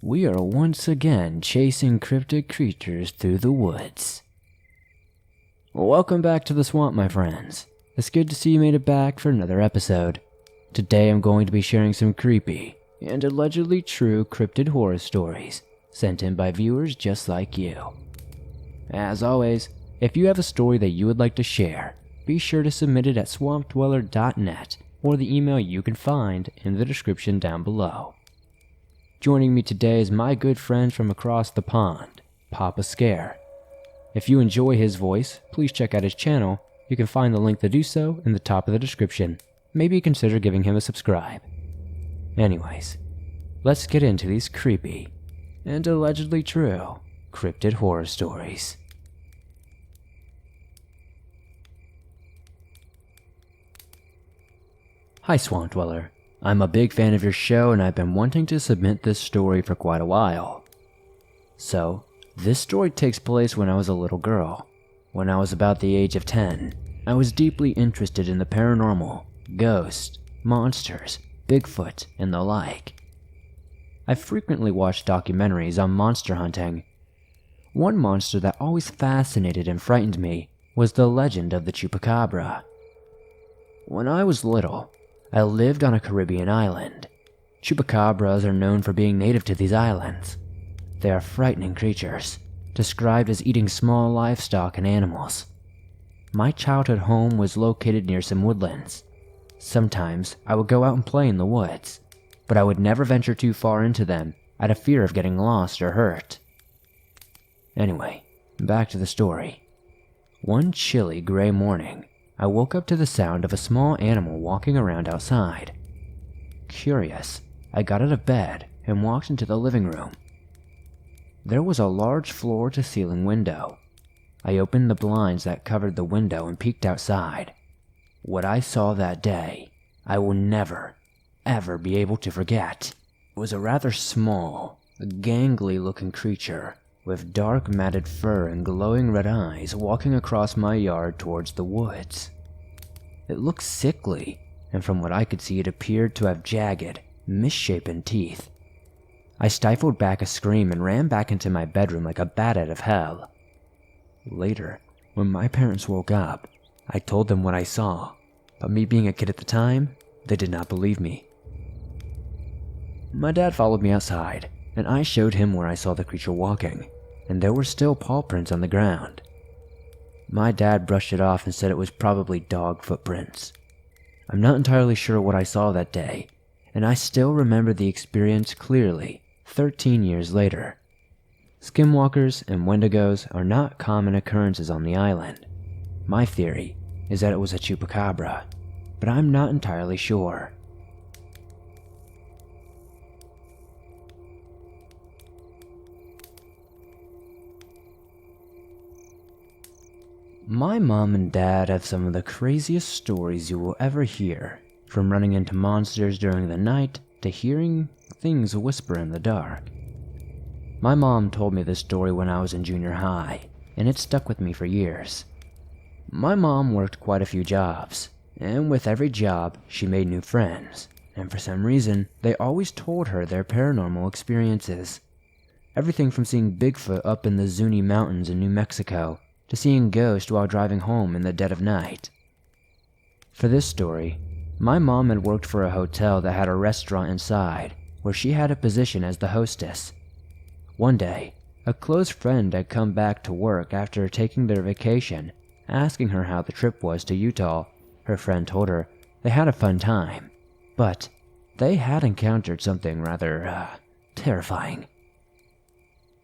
we are once again chasing cryptid creatures through the woods. Welcome back to the swamp, my friends. It's good to see you made it back for another episode. Today I'm going to be sharing some creepy and allegedly true cryptid horror stories sent in by viewers just like you. As always, if you have a story that you would like to share, be sure to submit it at swampdweller.net or the email you can find in the description down below. Joining me today is my good friend from across the pond, Papa Scare. If you enjoy his voice, please check out his channel. You can find the link to do so in the top of the description. Maybe consider giving him a subscribe. Anyways, let's get into these creepy and allegedly true cryptid horror stories. Hi Swamp Dweller, I'm a big fan of your show and I've been wanting to submit this story for quite a while. So, this story takes place when I was a little girl. When I was about the age of 10, I was deeply interested in the paranormal, ghosts, monsters, Bigfoot, and the like. I frequently watched documentaries on monster hunting. One monster that always fascinated and frightened me was the legend of the Chupacabra. When I was little, I lived on a Caribbean island. Chupacabras are known for being native to these islands. They are frightening creatures, described as eating small livestock and animals. My childhood home was located near some woodlands. Sometimes I would go out and play in the woods, but I would never venture too far into them out of fear of getting lost or hurt. Anyway, back to the story. One chilly gray morning, I woke up to the sound of a small animal walking around outside. Curious, I got out of bed and walked into the living room. There was a large floor-to-ceiling window. I opened the blinds that covered the window and peeked outside. What I saw that day, I will never, ever be able to forget. It was a rather small, gangly-looking creature with dark matted fur and glowing red eyes walking across my yard towards the woods. It looked sickly, and from what I could see it appeared to have jagged, misshapen teeth. I stifled back a scream and ran back into my bedroom like a bat out of hell. Later, when my parents woke up, I told them what I saw, but me being a kid at the time, they did not believe me. My dad followed me outside, and I showed him where I saw the creature walking, and there were still paw prints on the ground. My dad brushed it off and said it was probably dog footprints. I'm not entirely sure what I saw that day, and I still remember the experience clearly 13 years later. Skinwalkers and wendigos are not common occurrences on the island. My theory is that it was a chupacabra, but I'm not entirely sure. My mom and dad have some of the craziest stories you will ever hear, from running into monsters during the night to hearing things whisper in the dark. My mom told me this story when I was in junior high, and it stuck with me for years. My mom worked quite a few jobs, and with every job she made new friends, and for some reason they always told her their paranormal experiences. Everything from seeing Bigfoot up in the Zuni Mountains in New Mexico to seeing ghosts while driving home in the dead of night. For this story, my mom had worked for a hotel that had a restaurant inside, where she had a position as the hostess. One day, a close friend had come back to work after taking their vacation, asking her how the trip was to Utah. Her friend told her they had a fun time, but they had encountered something rather, terrifying.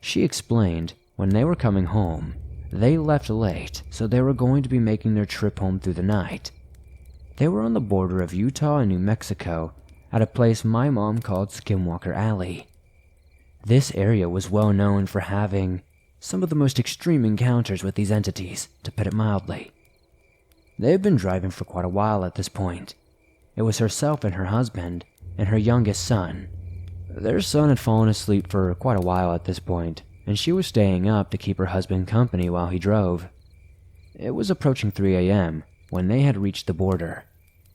She explained when they were coming home, they left late, so they were going to be making their trip home through the night. They were on the border of Utah and New Mexico at a place my mom called Skinwalker Alley. This area was well known for having some of the most extreme encounters with these entities, to put it mildly. They had been driving for quite a while at this point. It was herself and her husband, and her youngest son. Their son had fallen asleep for quite a while at this point, and she was staying up to keep her husband company while he drove. It was approaching 3 a.m. when they had reached the border.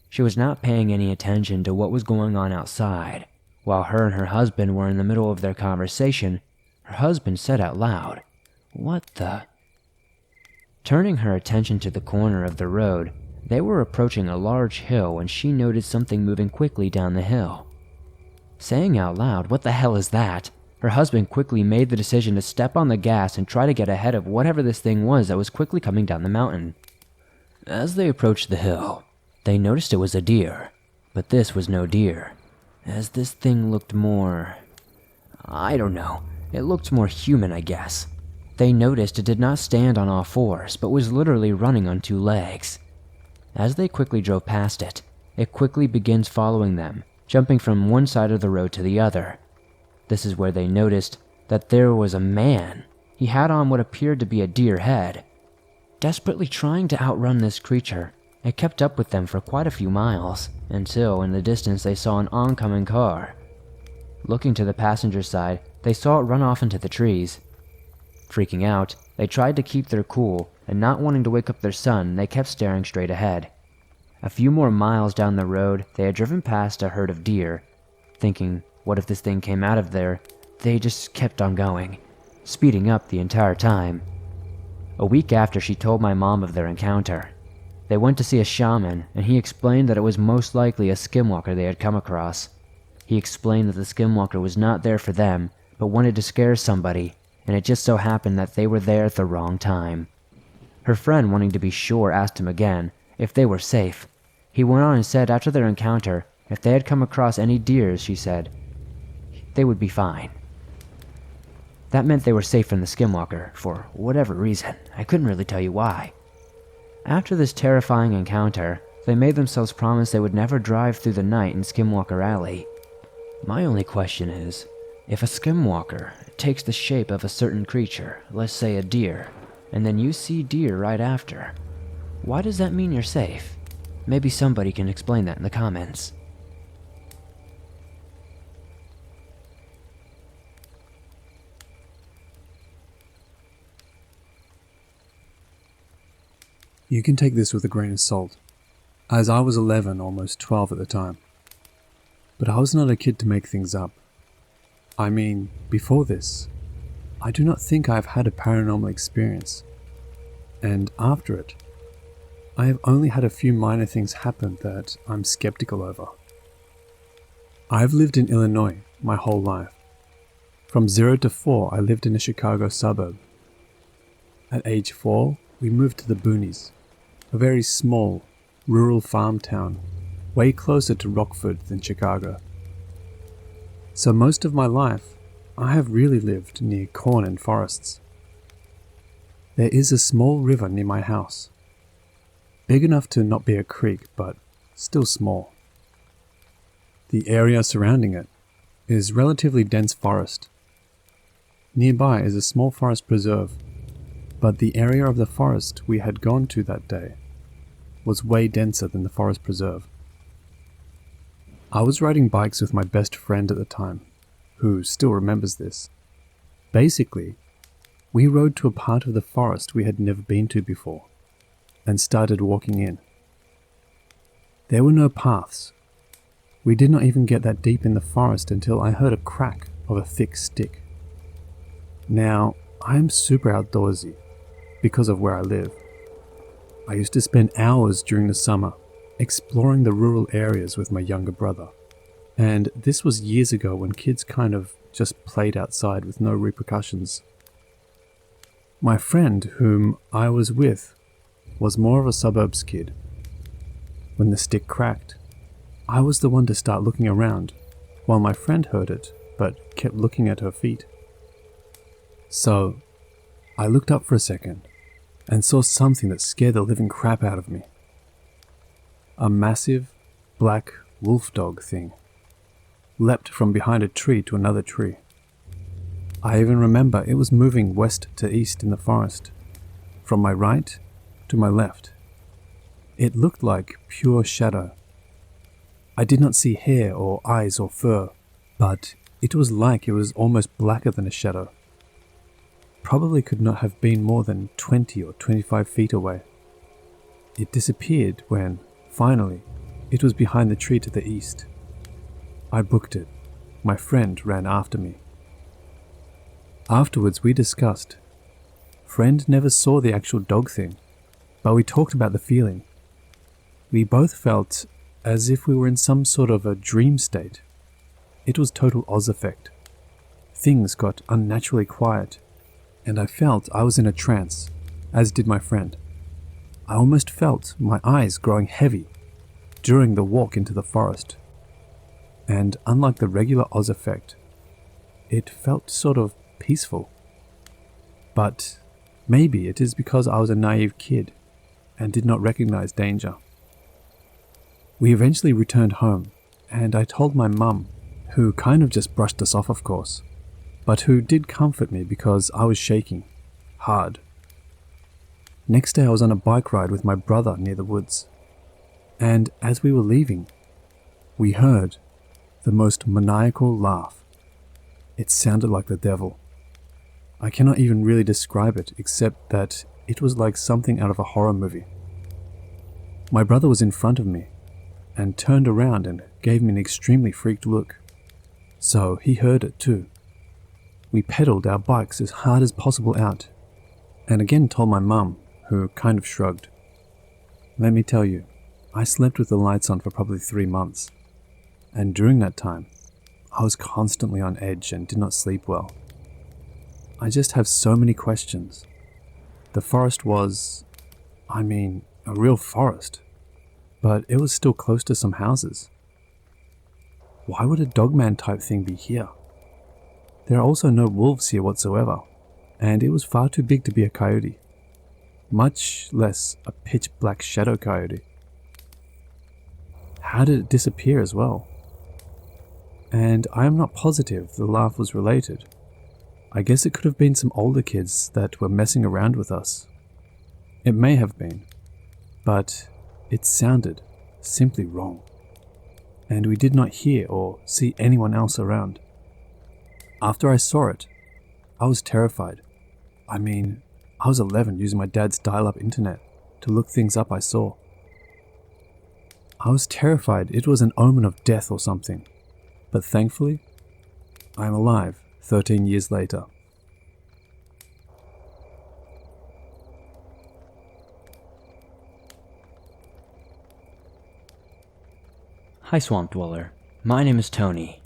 She was not paying any attention to what was going on outside, While her and her husband were in the middle of their conversation, her husband said out loud, "What the?" Turning her attention to the corner of the road, they were approaching a large hill when she noticed something moving quickly down the hill. Saying out loud, "What the hell is that?" her husband quickly made the decision to step on the gas and try to get ahead of whatever this thing was that was quickly coming down the mountain. As they approached the hill, they noticed it was a deer, but this was no deer, as this thing looked more... I don't know, it looked more human, I guess. They noticed it did not stand on all fours, but was literally running on two legs. As they quickly drove past it, it quickly begins following them, jumping from one side of the road to the other. This is where they noticed that there was a man. He had on what appeared to be a deer head. Desperately trying to outrun this creature, it kept up with them for quite a few miles, until in the distance they saw an oncoming car. Looking to the passenger side, they saw it run off into the trees. Freaking out, they tried to keep their cool, and not wanting to wake up their son, they kept staring straight ahead. A few more miles down the road, they had driven past a herd of deer. Thinking, what if this thing came out of there? They just kept on going, speeding up the entire time. A week after, she told my mom of their encounter. They went to see a shaman, and he explained that it was most likely a skinwalker they had come across. He explained that the skinwalker was not there for them, but wanted to scare somebody, and it just so happened that they were there at the wrong time. Her friend, wanting to be sure, asked him again if they were safe. He went on and said after their encounter, if they had come across any deers, she said, they would be fine. That meant they were safe from the skinwalker, for whatever reason. I couldn't really tell you why. After this terrifying encounter, they made themselves promise they would never drive through the night in Skinwalker Alley. My only question is, if a skinwalker takes the shape of a certain creature, let's say a deer, and then you see deer right after, why does that mean you're safe? Maybe somebody can explain that in the comments. You can take this with a grain of salt, as I was 11, almost 12 at the time. But I was not a kid to make things up. I mean, before this, I do not think I have had a paranormal experience. And after it, I have only had a few minor things happen that I'm skeptical over. I have lived in Illinois my whole life. From 0 to 4, I lived in a Chicago suburb. At age 4, we moved to the boonies, a very small, rural farm town, way closer to Rockford than Chicago. So most of my life, I have really lived near corn and forests. There is a small river near my house, big enough to not be a creek, but still small. The area surrounding it is relatively dense forest. Nearby is a small forest preserve, but the area of the forest we had gone to that day was way denser than the forest preserve. I was riding bikes with my best friend at the time, who still remembers this. Basically, we rode to a part of the forest we had never been to before, and started walking in. There were no paths. We did not even get that deep in the forest until I heard a crack of a thick stick. Now, I am super outdoorsy because of where I live. I used to spend hours during the summer exploring the rural areas with my younger brother. And this was years ago when kids kind of just played outside with no repercussions. My friend, whom I was with, was more of a suburbs kid. When the stick cracked, I was the one to start looking around, while my friend heard it, but kept looking at her feet. So, I looked up for a second, and saw something that scared the living crap out of me. A massive, black wolf dog thing leapt from behind a tree to another tree. I even remember it was moving west to east in the forest, from my right to my left. It looked like pure shadow. I did not see hair or eyes or fur, but it was like it was almost blacker than a shadow. Probably could not have been more than 20 or 25 feet away. It disappeared when, finally, it was behind the tree to the east. I booked it, my friend ran after me. Afterwards, we discussed. Friend never saw the actual dog thing, but we talked about the feeling. We both felt as if we were in some sort of a dream state. It was total Oz effect. Things got unnaturally quiet, and I felt I was in a trance, as did my friend. I almost felt my eyes growing heavy during the walk into the forest. And unlike the regular Oz effect, it felt sort of peaceful. But maybe it is because I was a naive kid and did not recognize danger. We eventually returned home, and I told my mum, who kind of just brushed us off, of course, but who did comfort me because I was shaking hard. Next day I was on a bike ride with my brother near the woods, and as we were leaving, we heard the most maniacal laugh. It sounded like the devil. I cannot even really describe it except that it was like something out of a horror movie. My brother was in front of me and turned around and gave me an extremely freaked look. So he heard it too. We pedaled our bikes as hard as possible out, and again told my mum, who kind of shrugged. Let me tell you, I slept with the lights on for probably 3 months, and during that time, I was constantly on edge and did not sleep well. I just have so many questions. The forest was, a real forest, but it was still close to some houses. Why would a dogman type thing be here? There are also no wolves here whatsoever, and it was far too big to be a coyote, much less a pitch black shadow coyote. How did it disappear as well? And I am not positive the laugh was related. I guess it could have been some older kids that were messing around with us. It may have been, but it sounded simply wrong, and we did not hear or see anyone else around. After I saw it, I was terrified. I was 11 using my dad's dial-up internet to look things up I saw. I was terrified it was an omen of death or something, but thankfully, I am alive 13 years later. Hi, Swamp Dweller. My name is Tony.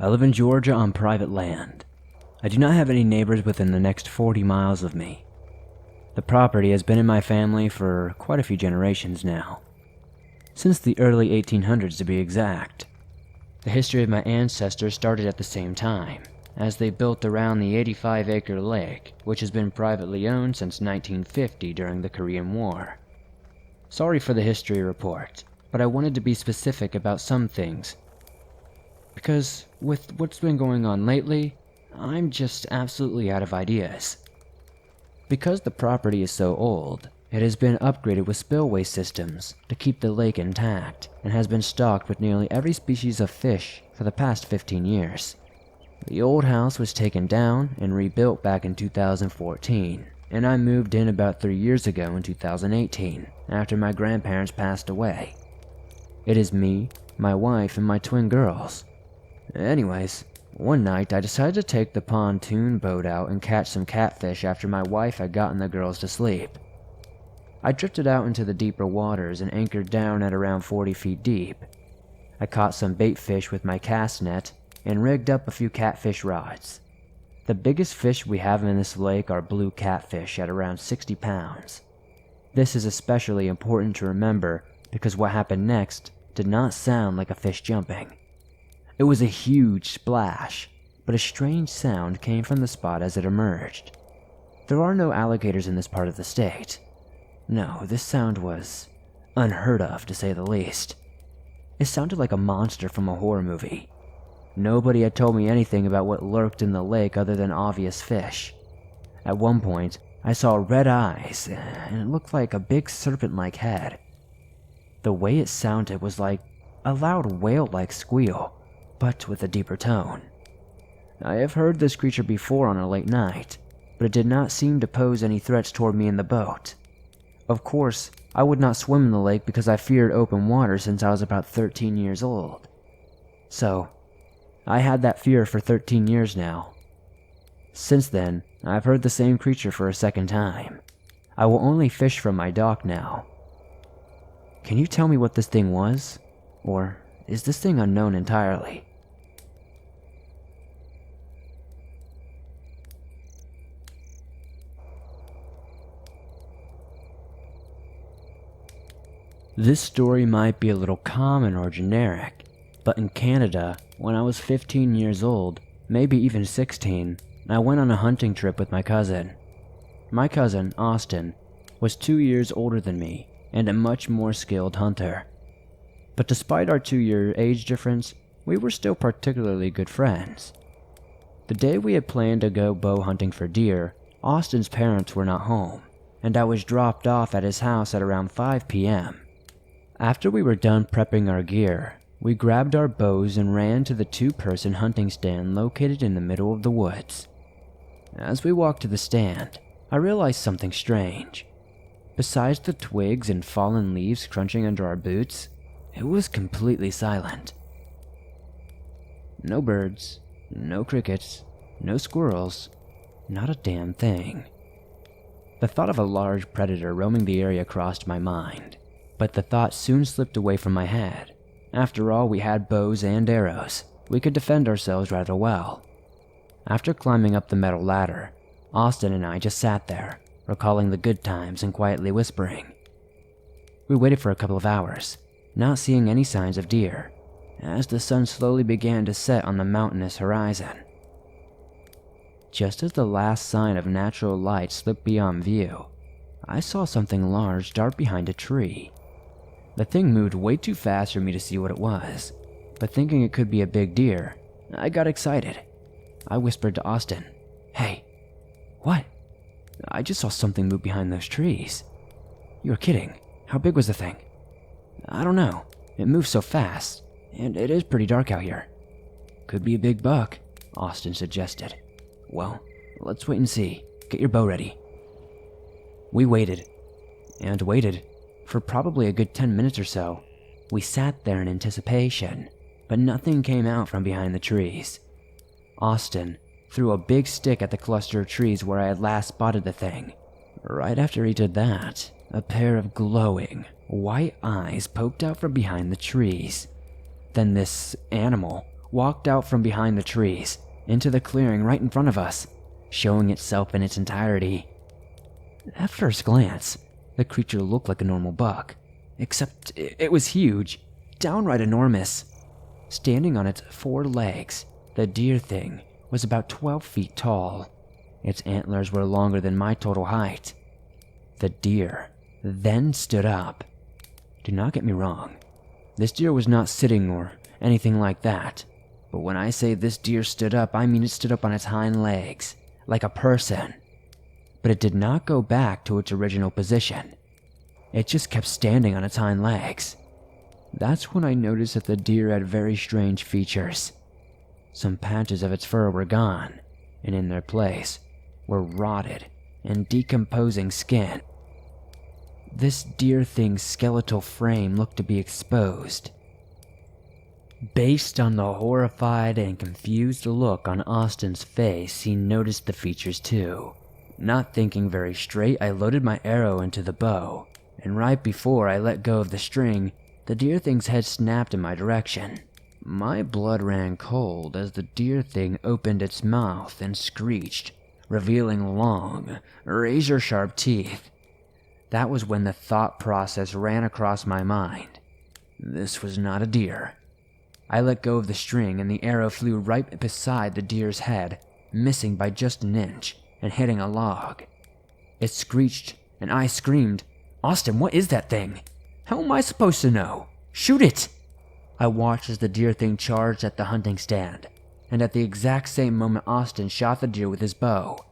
I live in Georgia on private land. I do not have any neighbors within the next 40 miles of me. The property has been in my family for quite a few generations now. Since the early 1800s to be exact. The history of my ancestors started at the same time, as they built around the 85-acre lake, which has been privately owned since 1950 during the Korean War. Sorry for the history report, but I wanted to be specific about some things. Because with what's been going on lately, I'm just absolutely out of ideas. Because the property is so old, it has been upgraded with spillway systems to keep the lake intact, and has been stocked with nearly every species of fish for the past 15 years. The old house was taken down and rebuilt back in 2014, and I moved in about 3 years ago in 2018, after my grandparents passed away. It is me, my wife, and my twin girls. Anyways, one night I decided to take the pontoon boat out and catch some catfish after my wife had gotten the girls to sleep. I drifted out into the deeper waters and anchored down at around 40 feet deep. I caught some bait fish with my cast net and rigged up a few catfish rods. The biggest fish we have in this lake are blue catfish at around 60 pounds. This is especially important to remember because what happened next did not sound like a fish jumping. It was a huge splash, but a strange sound came from the spot as it emerged. There are no alligators in this part of the state. No, this sound was unheard of, to say the least. It sounded like a monster from a horror movie. Nobody had told me anything about what lurked in the lake other than obvious fish. At one point, I saw red eyes, and it looked like a big serpent-like head. The way it sounded was like a loud whale-like squeal, but with a deeper tone. I have heard this creature before on a late night, but it did not seem to pose any threats toward me in the boat. Of course, I would not swim in the lake because I feared open water since I was about 13 years old. So, I had that fear for 13 years now. Since then, I've heard the same creature for a second time. I will only fish from my dock now. Can you tell me what this thing was? Or is this thing unknown entirely? This story might be a little common or generic, but in Canada, when I was 15 years old, maybe even 16, I went on a hunting trip with my cousin. My cousin, Austin, was 2 years older than me and a much more skilled hunter. But despite our 2-year age difference, we were still particularly good friends. The day we had planned to go bow hunting for deer, Austin's parents were not home, and I was dropped off at his house at around 5 p.m. After we were done prepping our gear, we grabbed our bows and ran to the 2-person hunting stand located in the middle of the woods. As we walked to the stand, I realized something strange. Besides the twigs and fallen leaves crunching under our boots, it was completely silent. No birds, no crickets, no squirrels, not a damn thing. The thought of a large predator roaming the area crossed my mind, but the thought soon slipped away from my head. After all, we had bows and arrows. We could defend ourselves rather well. After climbing up the metal ladder, Austin and I just sat there, recalling the good times and quietly whispering. We waited for a couple of hours, not seeing any signs of deer, as the sun slowly began to set on the mountainous horizon. Just as the last sign of natural light slipped beyond view, I saw something large dart behind a tree. The thing moved way too fast for me to see what it was, but thinking it could be a big deer, I got excited. I whispered to Austin, "Hey, what? I just saw something move behind those trees." "You're kidding. How big was the thing?" "I don't know. It moved so fast, and it is pretty dark out here." "Could be a big buck," Austin suggested. "Well, let's wait and see. Get your bow ready." We waited, and waited, for probably a good 10 minutes or so. We sat there in anticipation, but nothing came out from behind the trees. Austin threw a big stick at the cluster of trees where I had last spotted the thing. Right after he did that, a pair of glowing, white eyes poked out from behind the trees. Then this animal walked out from behind the trees into the clearing right in front of us, showing itself in its entirety. At first glance, the creature looked like a normal buck, except it was huge, downright enormous. Standing on its 4 legs, the deer thing was about 12 feet tall. Its antlers were longer than my total height. The deer then stood up. Do not get me wrong, this deer was not sitting or anything like that, but when I say this deer stood up, I mean it stood up on its hind legs, like a person. But it did not go back to its original position. It just kept standing on its hind legs. That's when I noticed that the deer had very strange features. Some patches of its fur were gone, and in their place were rotted and decomposing skin. This deer thing's skeletal frame looked to be exposed. Based on the horrified and confused look on Austin's face, he noticed the features too. Not thinking very straight, I loaded my arrow into the bow, and right before I let go of the string, the deer thing's head snapped in my direction. My blood ran cold as the deer thing opened its mouth and screeched, revealing long, razor-sharp teeth. That was when the thought process ran across my mind. This was not a deer. I let go of the string and the arrow flew right beside the deer's head, missing by just an inch and hitting a log. It screeched, and I screamed, "Austin, what is that thing? How am I supposed to know? Shoot it!" I watched as the deer thing charged at the hunting stand, and at the exact same moment Austin shot the deer with his bow.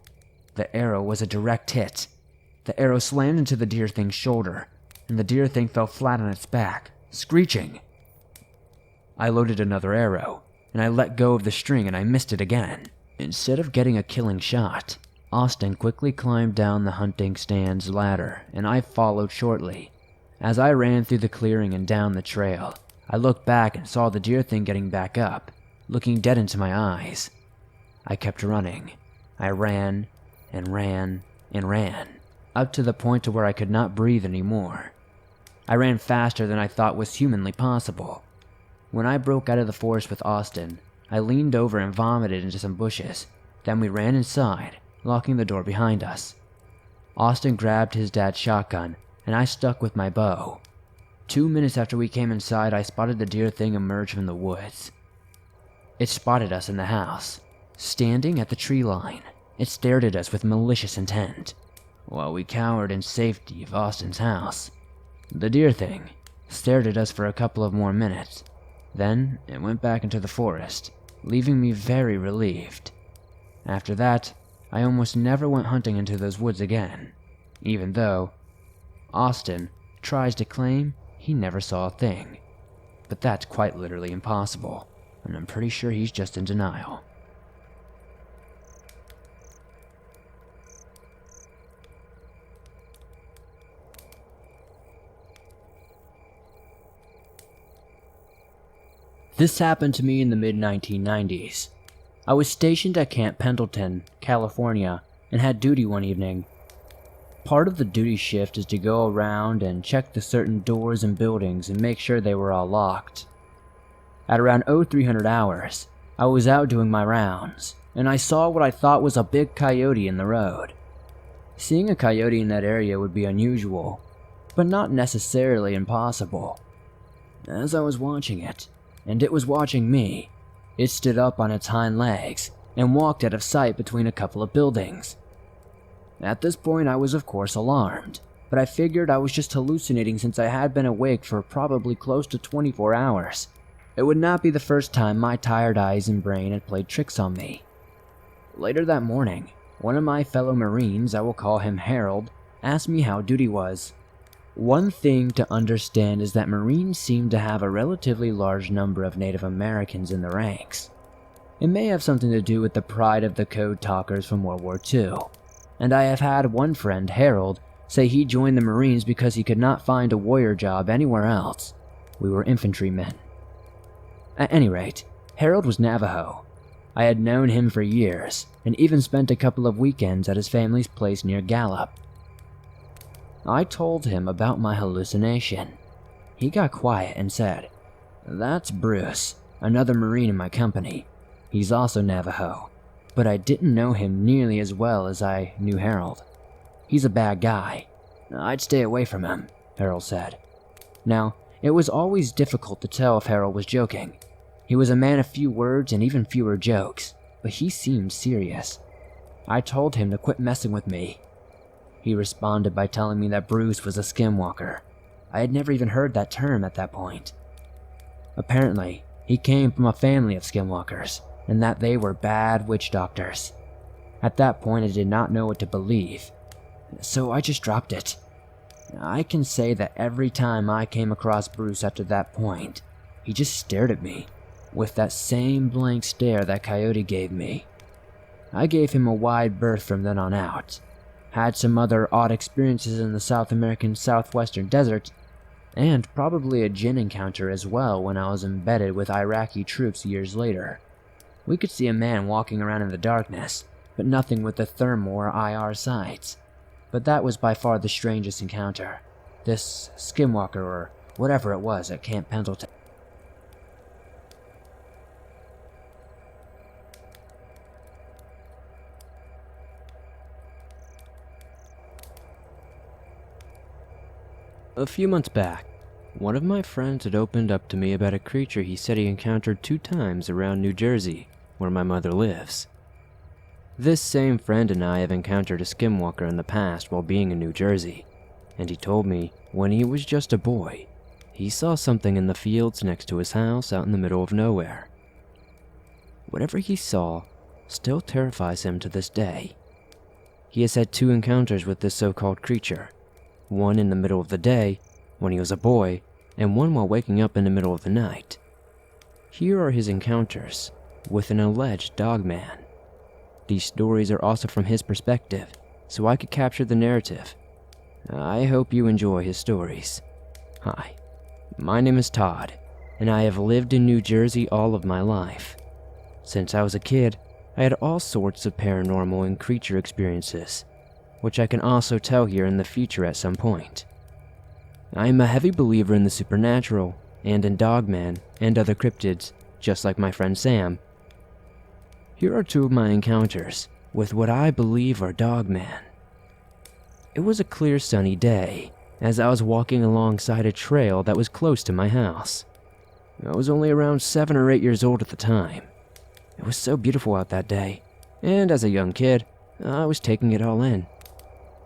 The arrow was a direct hit. The arrow slammed into the deer thing's shoulder, and the deer thing fell flat on its back, screeching. I loaded another arrow, and I let go of the string and I missed it again. Instead of getting a killing shot, Austin quickly climbed down the hunting stand's ladder, and I followed shortly. As I ran through the clearing and down the trail, I looked back and saw the deer thing getting back up, looking dead into my eyes. I kept running. I ran and ran and ran, up to the point to where I could not breathe anymore. I ran faster than I thought was humanly possible. When I broke out of the forest with Austin, I leaned over and vomited into some bushes. Then we ran inside, locking the door behind us. Austin grabbed his dad's shotgun, and I stuck with my bow. 2 minutes after we came inside, I spotted the deer thing emerge from the woods. It spotted us in the house. Standing at the tree line, it stared at us with malicious intent, while we cowered in safety of Austin's house. The deer thing stared at us for a couple of more minutes. Then it went back into the forest, leaving me very relieved. After that, I almost never went hunting into those woods again, even though Austin tries to claim he never saw a thing. But that's quite literally impossible, and I'm pretty sure he's just in denial. This happened to me in the mid-1990s. I was stationed at Camp Pendleton, California, and had duty one evening. Part of the duty shift is to go around and check the certain doors and buildings and make sure they were all locked. At around 0300 hours, I was out doing my rounds, and I saw what I thought was a big coyote in the road. Seeing a coyote in that area would be unusual, but not necessarily impossible. As I was watching it, and it was watching me, it stood up on its hind legs and walked out of sight between a couple of buildings. At this point, I was of course alarmed, but I figured I was just hallucinating since I had been awake for probably close to 24 hours. It would not be the first time my tired eyes and brain had played tricks on me. Later that morning, one of my fellow Marines, I will call him Harold, asked me how duty was. One thing to understand is that Marines seem to have a relatively large number of Native Americans in the ranks. It may have something to do with the pride of the code talkers from World War II, and I have had one friend, Harold, say he joined the Marines because he could not find a warrior job anywhere else. We were infantrymen. At any rate, Harold was Navajo. I had known him for years, and even spent a couple of weekends at his family's place near Gallup. I told him about my hallucination. He got quiet and said, "That's Bruce, another Marine in my company. He's also Navajo, but I didn't know him nearly as well as I knew Harold. He's a bad guy. I'd stay away from him," Harold said. Now, it was always difficult to tell if Harold was joking. He was a man of few words and even fewer jokes, but he seemed serious. I told him to quit messing with me. He responded by telling me that Bruce was a skinwalker. I had never even heard that term at that point. Apparently, he came from a family of skinwalkers, and that they were bad witch doctors. At that point, I did not know what to believe, so I just dropped it. I can say that every time I came across Bruce after that point, he just stared at me, with that same blank stare that Coyote gave me. I gave him a wide berth from then on out. Had some other odd experiences in the South American southwestern desert, and probably a jinn encounter as well when I was embedded with Iraqi troops years later. We could see a man walking around in the darkness, but nothing with the thermal or IR sights. But that was by far the strangest encounter. This skinwalker or whatever it was at Camp Pendleton. A few months back, one of my friends had opened up to me about a creature he said he encountered 2 times around New Jersey, where my mother lives. This same friend and I have encountered a skinwalker in the past while being in New Jersey, and he told me when he was just a boy, he saw something in the fields next to his house out in the middle of nowhere. Whatever he saw still terrifies him to this day. He has had 2 encounters with this so-called creature. One in the middle of the day, when he was a boy, and one while waking up in the middle of the night. Here are his encounters with an alleged dogman. These stories are also from his perspective, so I could capture the narrative. I hope you enjoy his stories. Hi, my name is Todd, and I have lived in New Jersey all of my life. Since I was a kid, I had all sorts of paranormal and creature experiences, which I can also tell here in the future at some point. I am a heavy believer in the supernatural, and in Dogman and other cryptids, just like my friend Sam. Here are two of my encounters with what I believe are Dogman. It was a clear sunny day, as I was walking alongside a trail that was close to my house. I was only around 7 or 8 years old at the time. It was so beautiful out that day, and as a young kid, I was taking it all in.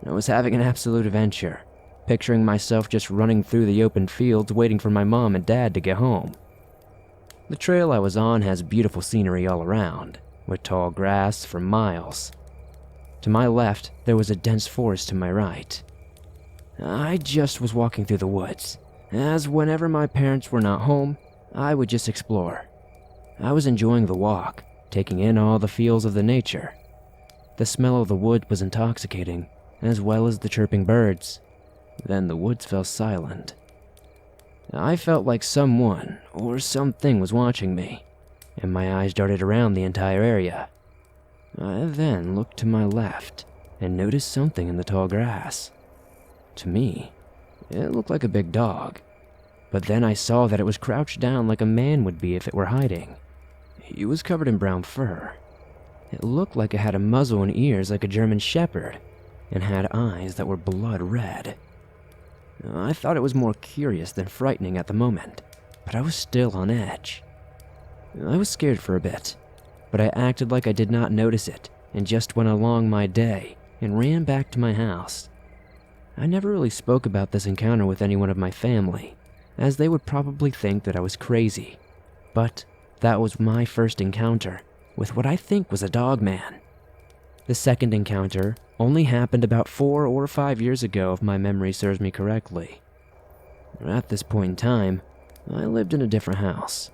I was having an absolute adventure, picturing myself just running through the open fields waiting for my mom and dad to get home. The trail I was on has beautiful scenery all around, with tall grass for miles. To my left, there was a dense forest to my right. I just was walking through the woods, as whenever my parents were not home, I would just explore. I was enjoying the walk, taking in all the feels of the nature. The smell of the wood was intoxicating, as well as the chirping birds. Then the woods fell silent. I felt like someone or something was watching me, and my eyes darted around the entire area. I then looked to my left and noticed something in the tall grass. To me, it looked like a big dog, but then I saw that it was crouched down like a man would be if it were hiding. He was covered in brown fur. It looked like it had a muzzle and ears like a German shepherd, and had eyes that were blood red. I thought it was more curious than frightening at the moment, but I was still on edge. I was scared for a bit, but I acted like I did not notice it and just went along my day and ran back to my house. I never really spoke about this encounter with anyone of my family, as they would probably think that I was crazy, but that was my first encounter with what I think was a Dogman. The second encounter only happened about 4 or 5 years ago if my memory serves me correctly. At this point in time, I lived in a different house.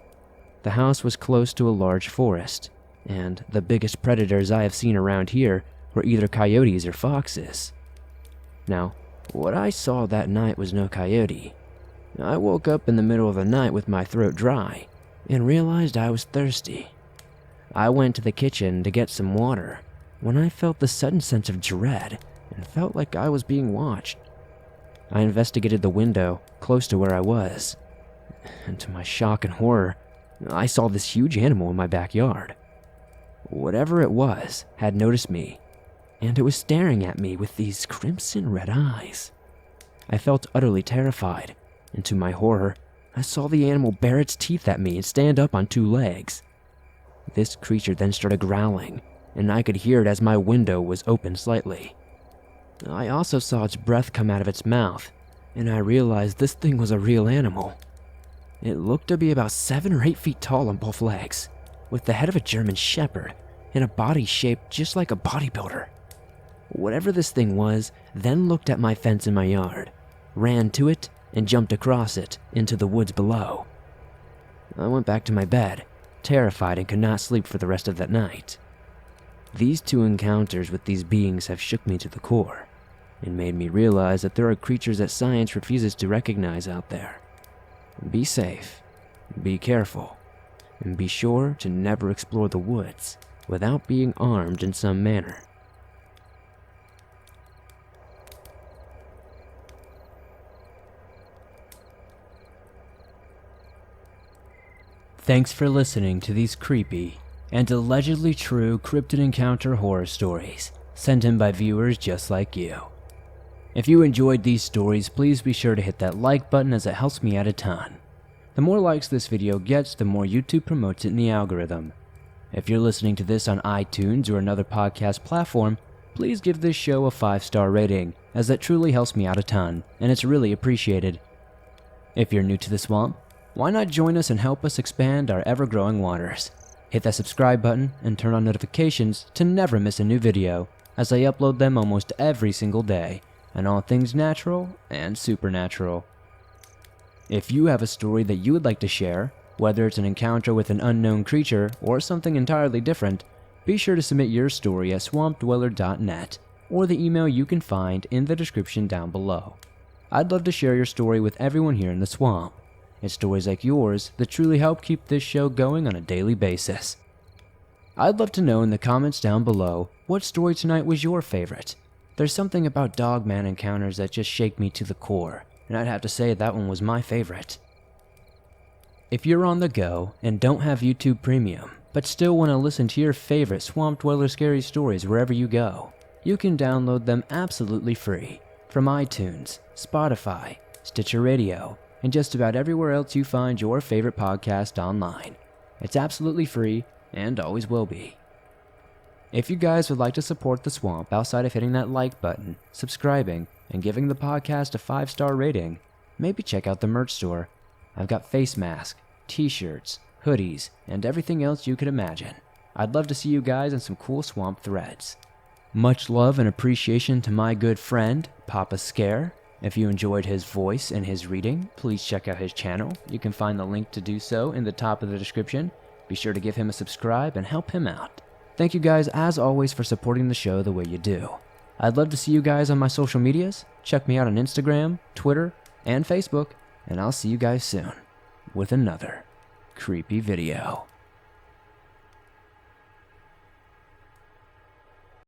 The house was close to a large forest, and the biggest predators I have seen around here were either coyotes or foxes. Now, what I saw that night was no coyote. I woke up in the middle of the night with my throat dry and realized I was thirsty. I went to the kitchen to get some water when I felt the sudden sense of dread and felt like I was being watched. I investigated the window close to where I was, and to my shock and horror, I saw this huge animal in my backyard. Whatever it was had noticed me, and it was staring at me with these crimson red eyes. I felt utterly terrified, and to my horror, I saw the animal bare its teeth at me and stand up on 2 legs. This creature then started growling, and I could hear it as my window was open slightly. I also saw its breath come out of its mouth, and I realized this thing was a real animal. It looked to be about 7 or 8 feet tall on both legs, with the head of a German shepherd and a body shaped just like a bodybuilder. Whatever this thing was then looked at my fence in my yard, ran to it, and jumped across it into the woods below. I went back to my bed, terrified and could not sleep for the rest of that night. These 2 encounters with these beings have shook me to the core, and made me realize that there are creatures that science refuses to recognize out there. Be safe, be careful, and be sure to never explore the woods without being armed in some manner. Thanks for listening to these creepy and allegedly true cryptid encounter horror stories sent in by viewers just like you. If you enjoyed these stories, please be sure to hit that like button as it helps me out a ton. The more likes this video gets, the more YouTube promotes it in the algorithm. If you're listening to this on iTunes or another podcast platform, please give this show a 5-star rating, as that truly helps me out a ton, and it's really appreciated. If you're new to the swamp, why not join us and help us expand our ever-growing waters? Hit that subscribe button and turn on notifications to never miss a new video, as I upload them almost every single day, on all things natural and supernatural. If you have a story that you would like to share, whether it's an encounter with an unknown creature or something entirely different, be sure to submit your story at swampdweller.net or the email you can find in the description down below. I'd love to share your story with everyone here in the swamp. It's stories like yours that truly help keep this show going on a daily basis. I'd love to know in the comments down below what story tonight was your favorite. There's something about Dogman encounters that just shake me to the core, and I'd have to say that one was my favorite. If you're on the go and don't have YouTube Premium, but still want to listen to your favorite Swamp Dweller scary stories wherever you go, you can download them absolutely free from iTunes, Spotify, Stitcher Radio, and just about everywhere else you find your favorite podcast online. It's absolutely free and always will be. If you guys would like to support the Swamp outside of hitting that like button, subscribing, and giving the podcast a 5-star rating, maybe check out the merch store. I've got face masks, t-shirts, hoodies, and everything else you could imagine. I'd love to see you guys in some cool Swamp threads. Much love and appreciation to my good friend, Papa Scare. If you enjoyed his voice and his reading, please check out his channel. You can find the link to do so in the top of the description. Be sure to give him a subscribe and help him out. Thank you guys as always for supporting the show the way you do. I'd love to see you guys on my social medias. Check me out on Instagram, Twitter, and Facebook, and I'll see you guys soon with another creepy video.